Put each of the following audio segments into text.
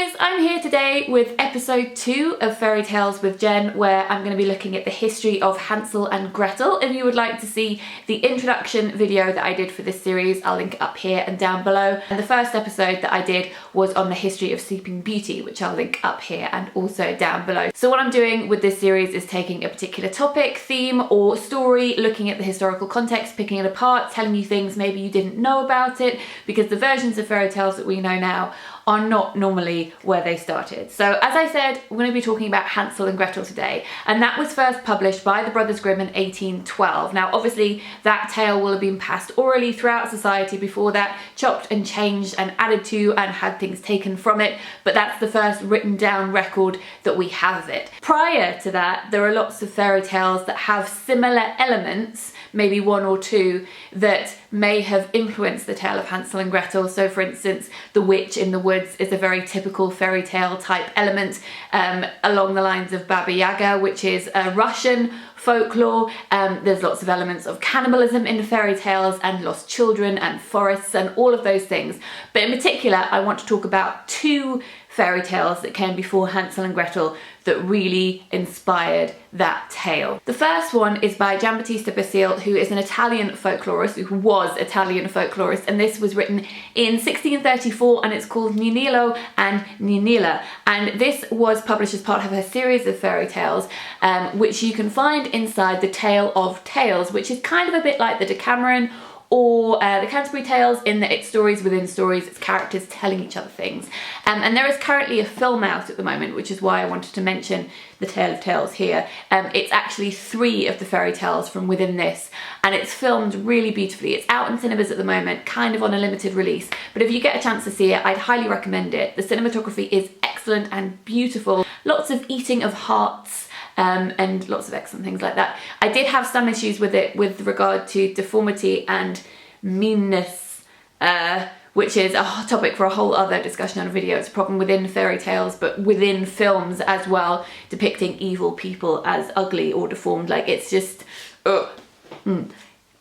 guys, I'm here today with episode 2 of Fairy Tales with Jen, where I'm going to be looking at the history of Hansel and Gretel. If you would like to see the introduction video that I did for this series, I'll link it up here and down below. And the first episode that I did was on the history of Sleeping Beauty, which I'll link up here and also down below. So what I'm doing with this series is taking a particular topic, theme or story, looking at the historical context, picking it apart, telling you things maybe you didn't know about it, because the versions of fairy tales that we know now are not normally where they started. So as I said, we're going to be talking about Hansel and Gretel today, and that was first published by the Brothers Grimm in 1812. Now obviously that tale will have been passed orally throughout society before that, chopped and changed and added to and had things taken from it, but that's the first written down record that we have of it. Prior to that, there are lots of fairy tales that have similar elements, maybe one or two, that may have influenced the tale of Hansel and Gretel. So for instance, the witch in the woods is a very typical fairy tale type element, along the lines of Baba Yaga, which is a Russian folklore. There's lots of elements of cannibalism in the fairy tales, and lost children and forests and all of those things. But in particular, I want to talk about two fairy tales that came before Hansel and Gretel that really inspired that tale. The first one is by Giambattista Basile, who is an Italian folklorist, who was Italian folklorist, and this was written in 1634 and it's called Ninillo and Ninilla, and this was published as part of her series of fairy tales, which you can find inside the Tale of Tales, which is kind of a bit like the Decameron or the Canterbury Tales, in that it's stories within stories, it's characters telling each other things. And there is currently a film out at the moment, which is why I wanted to mention the Tale of Tales here. It's actually 3 of the fairy tales from within this, and it's filmed really beautifully. It's out in cinemas at the moment, kind of on a limited release, but if you get a chance to see it, I'd highly recommend it. The cinematography is excellent and beautiful. Lots of eating of hearts, and lots of excellent things like that. I did have some issues with it with regard to deformity and meanness, which is a topic for a whole other discussion on a video. It's a problem within fairy tales, but within films as well, depicting evil people as ugly or deformed. Like, it's just,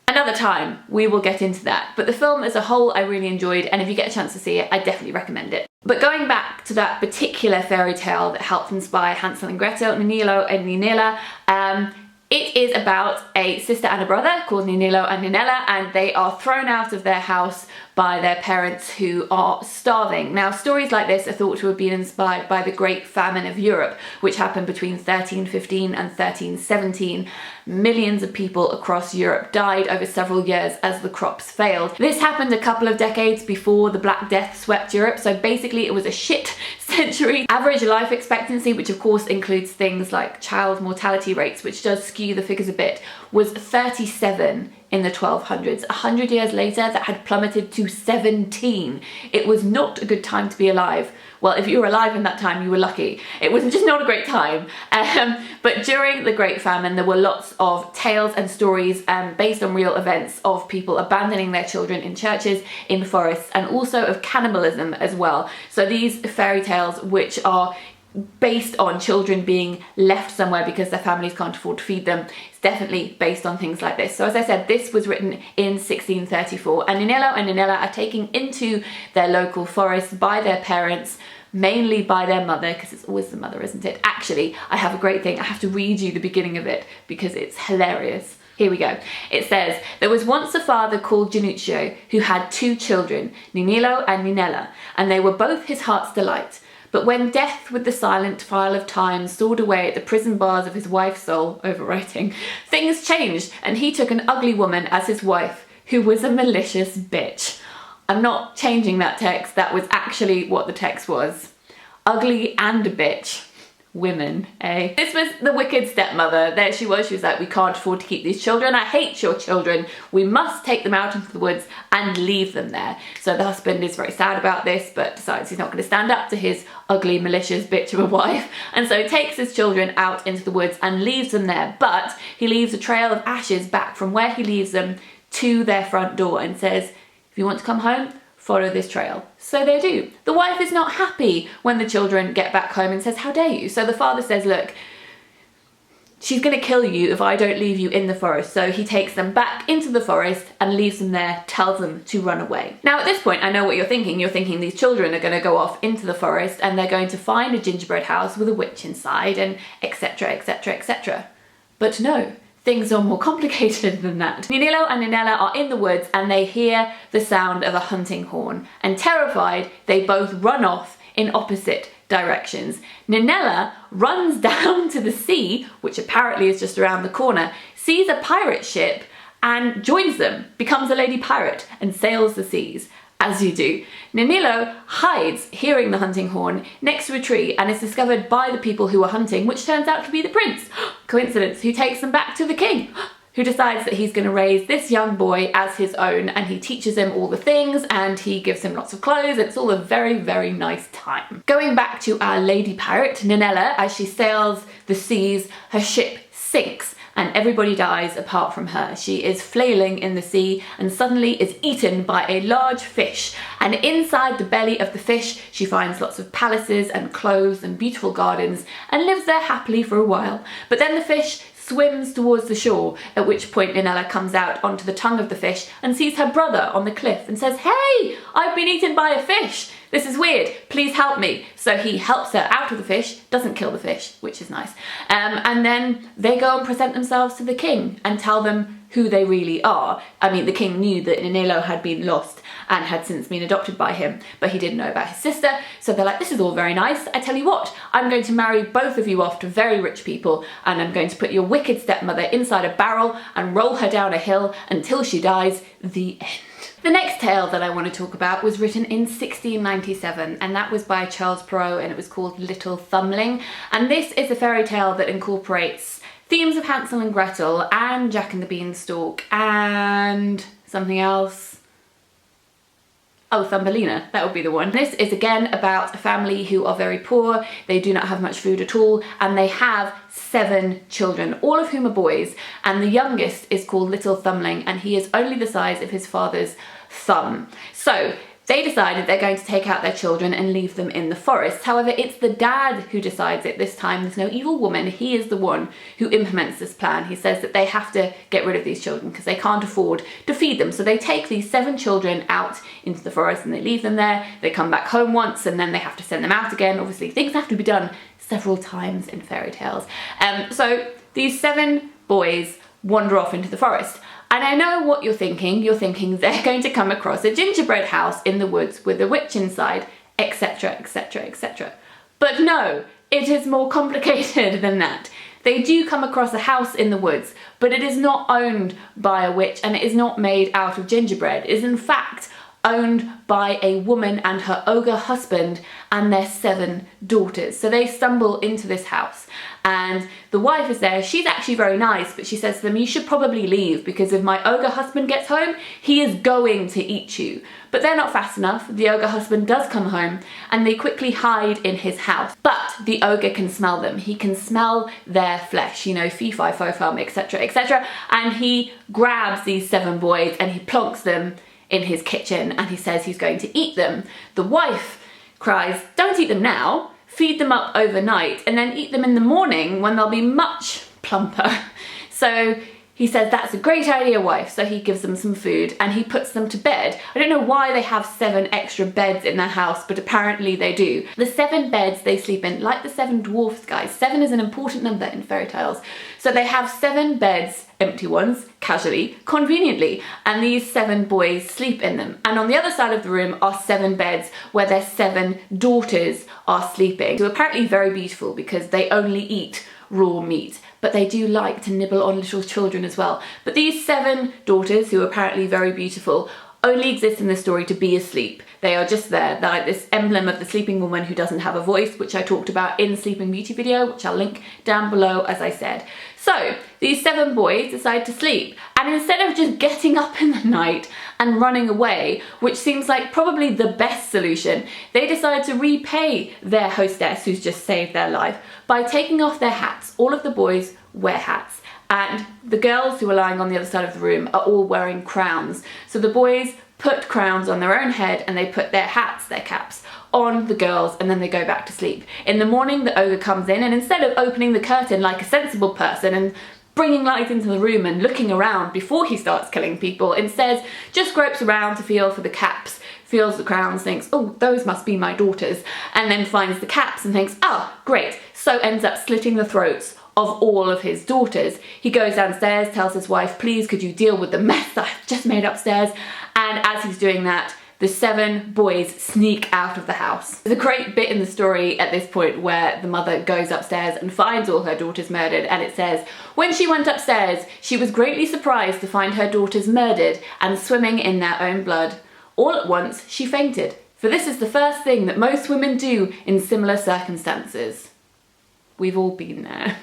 Another time we will get into that, but the film as a whole I really enjoyed, and if you get a chance to see it, I definitely recommend it. But going back to that particular fairy tale that helped inspire Hansel and Gretel, Ninillo and Ninilla, it is about a sister and a brother called Ninillo and Ninella, and they are thrown out of their house by their parents who are starving. Now, stories like this are thought to have been inspired by the Great Famine of Europe, which happened between 1315 and 1317. Millions of people across Europe died over several years as the crops failed. This happened a couple of decades before the Black Death swept Europe, so basically it was a shit century. Average life expectancy, which of course includes things like child mortality rates, which does skew the figures a bit, was 37 in the 1200s. 100 years later, that had plummeted to 17. It was not a good time to be alive. Well, if you were alive in that time, you were lucky. It was just not a great time. But during the Great Famine, there were lots of tales and stories based on real events of people abandoning their children in churches, in forests, and also of cannibalism as well. So these fairy tales, which are based on children being left somewhere because their families can't afford to feed them, it's definitely based on things like this. So as I said, this was written in 1634, and Ninillo and Ninilla are taken into their local forest by their parents, mainly by their mother, because it's always the mother, isn't it? Actually, I have a great thing. I have to read you the beginning of it because it's hilarious. Here we go. It says, "There was once a father called Januccio who had 2 children, Ninillo and Ninella, and they were both his heart's delight. But when death with the silent file of time sawed away at the prison bars of his wife's soul," overwriting, "things changed, and he took an ugly woman as his wife, who was a malicious bitch." I'm not changing that text, that was actually what the text was. Ugly and a bitch. Women, eh? This was the wicked stepmother. There she was like, "We can't afford to keep these children. I hate your children. We must take them out into the woods and leave them there." So the husband is very sad about this, but decides he's not going to stand up to his ugly, malicious bitch of a wife, and so takes his children out into the woods and leaves them there. But he leaves a trail of ashes back from where he leaves them to their front door and says, "If you want to come home, follow this trail." So they do. The wife is not happy when the children get back home and says, "How dare you?" So the father says, "Look, she's gonna kill you if I don't leave you in the forest. So he takes them back into the forest and leaves them there, tells them to run away. Now at this point, I know what you're thinking. You're thinking these children are gonna go off into the forest and they're going to find a gingerbread house with a witch inside and etc, etc, etc. But no, things are more complicated than that. Ninillo and Ninella are in the woods and they hear the sound of a hunting horn, and terrified, they both run off in opposite directions. Ninella runs down to the sea, which apparently is just around the corner, sees a pirate ship and joins them, becomes a lady pirate and sails the seas, as you do. Ninillo hides, hearing the hunting horn, next to a tree and is discovered by the people who are hunting, which turns out to be the prince, coincidence, who takes them back to the king, who decides that he's going to raise this young boy as his own, and he teaches him all the things and he gives him lots of clothes. It's all a very, very nice time. Going back to our lady pirate, Ninella, as she sails the seas, her ship sinks and everybody dies apart from her. She is flailing in the sea and suddenly is eaten by a large fish, and inside the belly of the fish she finds lots of palaces and clothes and beautiful gardens and lives there happily for a while. But then the fish swims towards the shore, at which point Ninella comes out onto the tongue of the fish and sees her brother on the cliff and says, "Hey, I've been eaten by a fish. This is weird, please help me." So he helps her out of the fish, doesn't kill the fish, which is nice. And then they go and present themselves to the king and tell them who they really are. I mean, the king knew that Ninillo had been lost and had since been adopted by him, but he didn't know about his sister. So they're like, this is all very nice. I tell you what, I'm going to marry both of you off to very rich people, and I'm going to put your wicked stepmother inside a barrel and roll her down a hill until she dies. The end. The next tale that I want to talk about was written in 1697, and that was by Charles Perrault, and it was called Little Thumbling. And this is a fairy tale that incorporates themes of Hansel and Gretel and Jack and the Beanstalk and something else. Oh, Thumbelina, that would be the one. This is again about a family who are very poor, they do not have much food at all, and they have 7 children, all of whom are boys, and the youngest is called Little Thumbling, and he is only the size of his father's thumb. So they decided they're going to take out their children and leave them in the forest. However, it's the dad who decides it this time. There's no evil woman. He is the one who implements this plan. He says that they have to get rid of these children because they can't afford to feed them. So they take these 7 children out into the forest and they leave them there. They come back home once and then they have to send them out again. Obviously, things have to be done several times in fairy tales. So these 7 boys wander off into the forest. And I know what you're thinking. You're thinking they're going to come across a gingerbread house in the woods with a witch inside, etc, etc, etc. But no, it is more complicated than that. They do come across a house in the woods, but it is not owned by a witch and it is not made out of gingerbread. It is in fact owned by a woman and her ogre husband and their 7 daughters. So they stumble into this house and the wife is there. She's actually very nice, but she says to them, you should probably leave because if my ogre husband gets home, he is going to eat you. But they're not fast enough. The ogre husband does come home and they quickly hide in his house. But the ogre can smell them. He can smell their flesh, you know, fee, fi, fo, fum, etc, etc. And he grabs these 7 boys and he plonks them in his kitchen and he says he's going to eat them. The wife cries, don't eat them now, feed them up overnight and then eat them in the morning when they'll be much plumper. So he says, that's a great idea, wife. So he gives them some food and he puts them to bed. I don't know why they have 7 extra beds in their house, but apparently they do. The 7 beds they sleep in, like the 7 dwarfs, guys. 7 is an important number in fairy tales. So they have 7 beds, empty ones, casually, conveniently, and these 7 boys sleep in them. And on the other side of the room are 7 beds where their 7 daughters are sleeping. So apparently very beautiful because they only eat raw meat, but they do like to nibble on little children as well. But these 7 daughters, who are apparently very beautiful, only exist in this story to be asleep. They are just there. They're like this emblem of the sleeping woman who doesn't have a voice, which I talked about in Sleeping Beauty video, which I'll link down below as I said. So these 7 boys decide to sleep, and instead of just getting up in the night and running away, which seems like probably the best solution, they decide to repay their hostess who's just saved their life by taking off their hats. All of the boys wear hats, and the girls who are lying on the other side of the room are all wearing crowns. So the boys put crowns on their own head and they put their hats, their caps, on the girls, and then they go back to sleep. In the morning, the ogre comes in, and instead of opening the curtain like a sensible person and bringing light into the room and looking around before he starts killing people, instead just gropes around to feel for the caps, feels the crowns, thinks, oh, those must be my daughters, and then finds the caps and thinks, oh, great, so ends up slitting the throats of all of his daughters. He goes downstairs, tells his wife, please could you deal with the mess that I've just made upstairs, and as he's doing that, the 7 boys sneak out of the house. There's a great bit in the story at this point where the mother goes upstairs and finds all her daughters murdered, and it says, when she went upstairs, she was greatly surprised to find her daughters murdered and swimming in their own blood. All at once, she fainted, for this is the first thing that most women do in similar circumstances. We've all been there.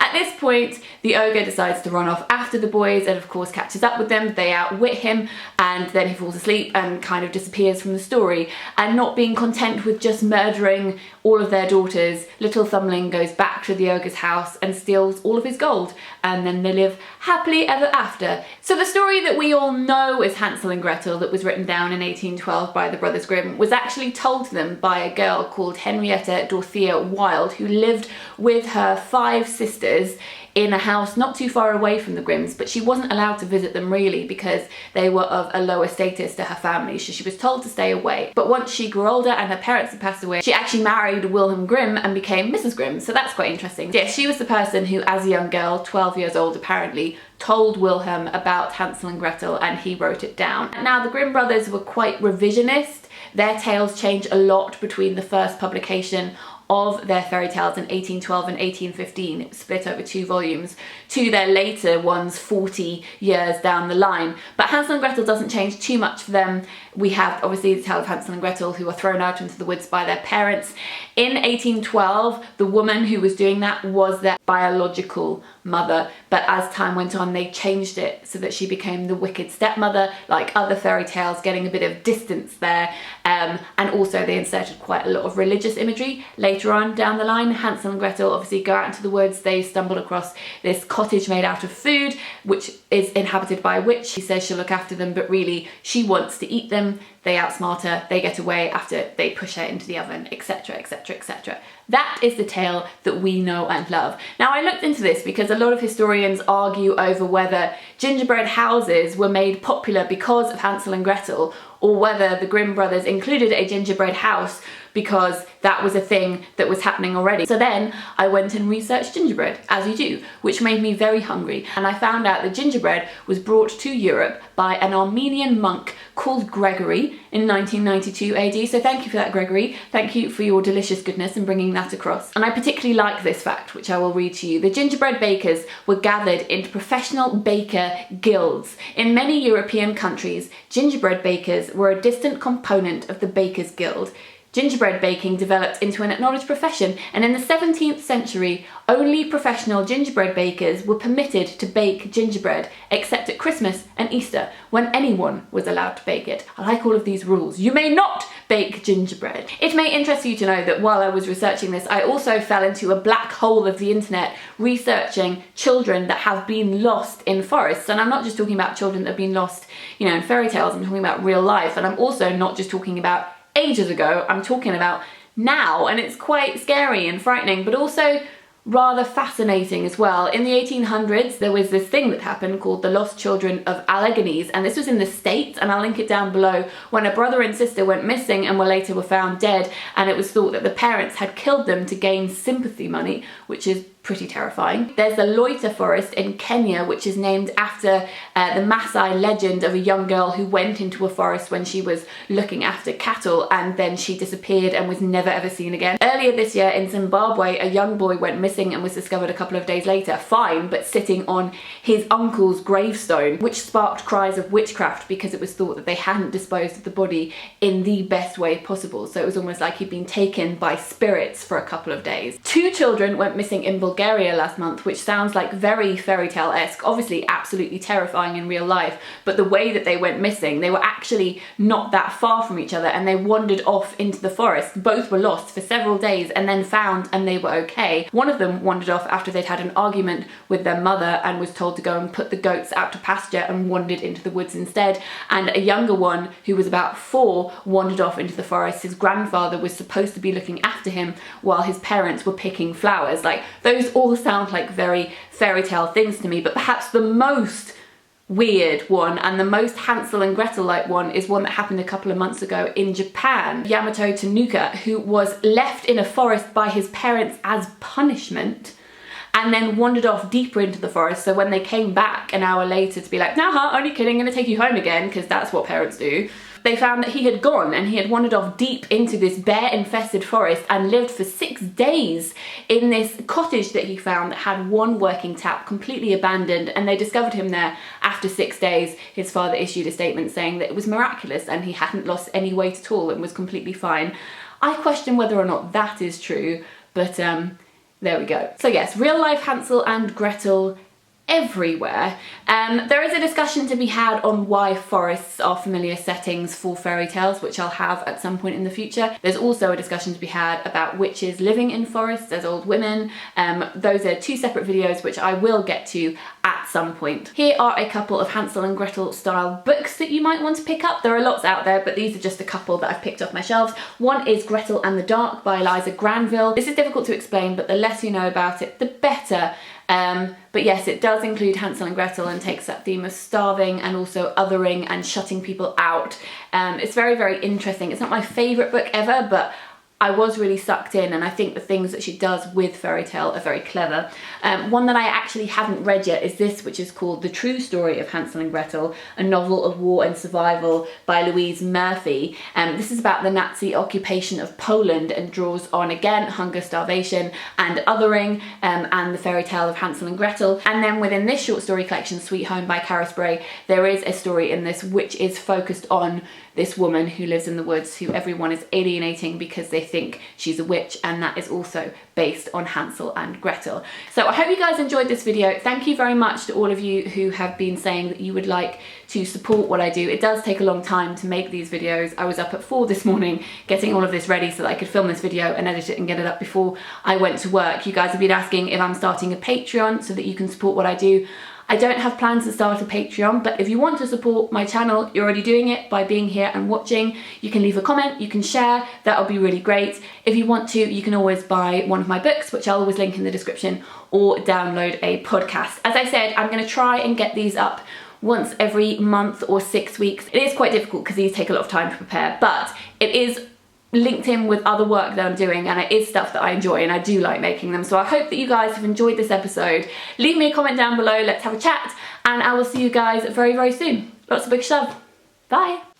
At this point, the ogre decides to run off after the boys and of course catches up with them. They outwit him and then he falls asleep and kind of disappears from the story. And not being content with just murdering all of their daughters, Little Thumbling goes back to the ogre's house and steals all of his gold, and then they live happily ever after. So the story that we all know as Hansel and Gretel, that was written down in 1812 by the Brothers Grimm, was actually told to them by a girl called Henrietta Dorothea Wilde, who lived with her 5 sisters in a house not too far away from the Grimms, but she wasn't allowed to visit them really because they were of a lower status to her family, so she was told to stay away. But once she grew older and her parents had passed away, she actually married Wilhelm Grimm and became Mrs. Grimm, so that's quite interesting. Yeah, she was the person who, as a young girl, 12 years old apparently, told Wilhelm about Hansel and Gretel and he wrote it down. Now, the Grimm brothers were quite revisionist. Their tales change a lot between the first publication of their fairy tales in 1812 and 1815, split over 2 volumes, to their later ones 40 years down the line. But Hansel and Gretel doesn't change too much for them. We have obviously the tale of Hansel and Gretel who are thrown out into the woods by their parents. In 1812, the woman who was doing that was their biological mother, but as time went on they changed it so that she became the wicked stepmother, like other fairy tales, getting a bit of distance there, and also they inserted quite a lot of religious imagery. Later on down the line, Hansel and Gretel obviously go out into the woods. They stumble across this cottage made out of food which is inhabited by a witch. She says she'll look after them, but really she wants to eat them. They outsmart her, they get away after they push her into the oven, etc, etc, etc. That is the tale that we know and love. Now, I looked into this because a lot of historians argue over whether gingerbread houses were made popular because of Hansel and Gretel, or whether the Grimm brothers included a gingerbread house because that was a thing that was happening already. So then I went and researched gingerbread, as you do, which made me very hungry. And I found out that gingerbread was brought to Europe by an Armenian monk called Gregory in 1992 AD. So thank you for that, Gregory. Thank you for your delicious goodness in bringing that across. And I particularly like this fact, which I will read to you. The gingerbread bakers were gathered into professional baker guilds. In many European countries, gingerbread bakers were a distant component of the Bakers Guild. Gingerbread baking developed into an acknowledged profession, and in the 17th century, only professional gingerbread bakers were permitted to bake gingerbread, except at Christmas and Easter, when anyone was allowed to bake it. I like all of these rules. You may not bake gingerbread. It may interest you to know that while I was researching this, I also fell into a black hole of the internet researching children that have been lost in forests. And I'm not just talking about children that have been lost, you know, in fairy tales, I'm talking about real life. And I'm also not just talking about ages ago, I'm talking about now, and it's quite scary and frightening, but also rather fascinating as well. In the 1800s, there was this thing that happened called the Lost Children of Alleghenies, and this was in the States, and I'll link it down below, when a brother and sister went missing and were found dead, and it was thought that the parents had killed them to gain sympathy money, which is pretty terrifying. There's the Loita Forest in Kenya, which is named after the Maasai legend of a young girl who went into a forest when she was looking after cattle and then she disappeared and was never ever seen again. Earlier this year in Zimbabwe, a young boy went missing and was discovered a couple of days later, fine, but sitting on his uncle's gravestone, which sparked cries of witchcraft because it was thought that they hadn't disposed of the body in the best way possible. So it was almost like he'd been taken by spirits for a couple of days. 2 children went missing in Bulgaria Bulgaria last month, which sounds like very fairy tale-esque, obviously absolutely terrifying in real life, but the way that they went missing, they were actually not that far from each other and they wandered off into the forest. Both were lost for several days and then found and they were okay. One of them wandered off after they'd had an argument with their mother and was told to go and put the goats out to pasture and wandered into the woods instead. And a younger one, who was about 4, wandered off into the forest. His grandfather was supposed to be looking after him while his parents were picking flowers. Like, those all sound like very fairy tale things to me, but perhaps the most weird one and the most Hansel and Gretel-like one is one that happened a couple of months ago in Japan. Yamato Tanuka, who was left in a forest by his parents as punishment, and then wandered off deeper into the forest. So when they came back an hour later to be like, nah, only kidding, gonna take you home again, because that's what parents do, they found that he had gone and he had wandered off deep into this bear-infested forest and lived for 6 days in this cottage that he found that had one working tap, completely abandoned, and they discovered him there after 6 days. His father issued a statement saying that it was miraculous and he hadn't lost any weight at all and was completely fine. I question whether or not that is true, but there we go. So yes, real life Hansel and Gretel everywhere. There is a discussion to be had on why forests are familiar settings for fairy tales, which I'll have at some point in the future. There's also a discussion to be had about witches living in forests as old women. Those are 2 separate videos which I will get to at some point. Here are a couple of Hansel and Gretel style books that you might want to pick up. There are lots out there, but these are just a couple that I've picked off my shelves. One is Gretel and the Dark by Eliza Granville. This is difficult to explain, but the less you know about it, the better. But yes, it does include Hansel and Gretel and takes that theme of starving and also othering and shutting people out. It's very, very interesting. It's not my favourite book ever, but I was really sucked in, and I think the things that she does with fairy tale are very clever. One that I actually haven't read yet is this, which is called The True Story of Hansel and Gretel, a novel of war and survival by Louise Murphy. This is about the Nazi occupation of Poland and draws on, again, hunger, starvation and othering, and the fairy tale of Hansel and Gretel. And then within this short story collection, Sweet Home by Cara Spray, there is a story in this which is focused on this woman who lives in the woods who everyone is alienating because they think she's a witch, and that is also based on Hansel and Gretel. So I hope you guys enjoyed this video. Thank you very much to all of you who have been saying that you would like to support what I do. It does take a long time to make these videos. I was up at 4 this morning getting all of this ready so that I could film this video and edit it and get it up before I went to work. You guys have been asking if I'm starting a Patreon so that you can support what I do. I don't have plans to start a Patreon, but if you want to support my channel, you're already doing it by being here and watching. You can leave a comment, you can share, that would be really great. If you want to, you can always buy one of my books, which I'll always link in the description, or download a podcast. As I said, I'm going to try and get these up once every month or 6 weeks. It is quite difficult because these take a lot of time to prepare, but it is linked in with other work that I'm doing, and it is stuff that I enjoy and I do like making them. So I hope that you guys have enjoyed this episode. Leave me a comment down below, let's have a chat, and I will see you guys very, very soon. Lots of big shove. Bye.